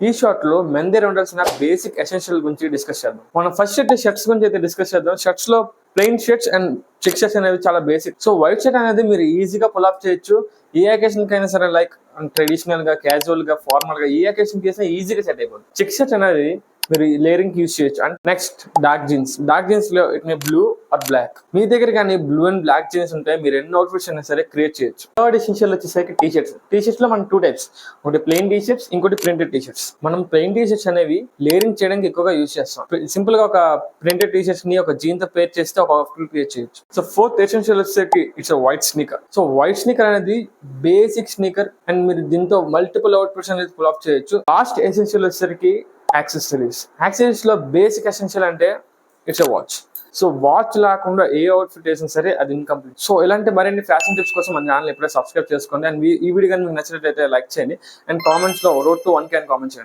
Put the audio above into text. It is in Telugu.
ఈ షార్ట్ లో మెన్ దగ్గర ఉండాల్సిన బేసిక్ ఎసెన్షియల్ గురించి డిస్కస్ చేద్దాం. మనం ఫస్ట్ అయితే షర్ట్స్ గురించి అయితే డిస్కస్ చేద్దాం. షర్ట్స్ లో plain shirts and check shirts అనేవి చాలా బేసిక్. సో వైట్ షర్ట్ అనేది మీరు ఈజీగా పుల్ అప్ చేయొచ్చు. ఏ అకేషన్ కైనా సరే, లైక్ ట్రెడిషనల్ గా, క్యాజువల్ గా, ఫార్మల్ గా, ఏ అకేషన్ కి ఈజీగా సెట్ అయిపోతుంది. చెక్ షర్ట్ అనేది మీరు లేయరింగ్ యూజ్ చేయొచ్చు. అండ్ నెక్స్ట్ డార్క్ జీన్స్ లో it may blue or black. మీ దగ్గర కానీ బ్లూ అండ్ బ్లాక్ జీన్స్ ఉంటే మీరు ఎన్ని అవుట్ఫిట్స్ అయినా సరే క్రియేట్ చేయొచ్చు. థర్డ్ ఎసెన్షియల్ వచ్చేసరికి టీ షర్ట్స్ లో మనం 2 టైప్స్, ఒకటి ప్లెయిన్ టీ షర్ట్స్, ఇంకోటి ప్రింటెడ్ టీ షర్ట్స్. మనం ప్లెయిన్ టీ షర్ట్స్ అనేవి లేయరింగ్ చేయడానికి ఎక్కువగా యూజ్ చేస్తాం. సింపుల్ గా ఒక ప్రింటెడ్ టీ షర్ట్స్ ని ఒక జీన్ తో పేర్ చేస్తే ఒక అవుట్ఫిట్ క్రియేట్ చేయొచ్చు. సో ఫోర్త్ ఎసెన్షియల్ వచ్చేసరికి it's white sneaker. So white sneaker అనేది బేసిక్ స్నీకర్ అండ్ మీరు దీంతో మల్టిపుల్ అవుట్ఫిట్స్ అనేది పుల్ అప్ చేయొచ్చు. లాస్ట్ ఎసెన్షియల్ వచ్చేసరికి యాక్సెసరీస్ లో బేసిక్ ఎసెన్షియల్ అంటే it's a watch. So watch లేకుండా ఏ అవుట్ఫిట్ వేసినా సరే అది ఇన్కంప్లీట్. సో ఇలాంటి మరిన్ని ఫ్యాషన్ టిప్స్ కోసం మన ఛానల్ ఎప్పుడైతే సబ్స్క్రైబ్ చేసుకోండి. అండ్ ఈ వీడియో కానీ మీకు నచ్చినట్లయితే లైక్ చేయండి అండ్ కామెంట్స్ లో road to 1K అని కామెంట్ చేయండి.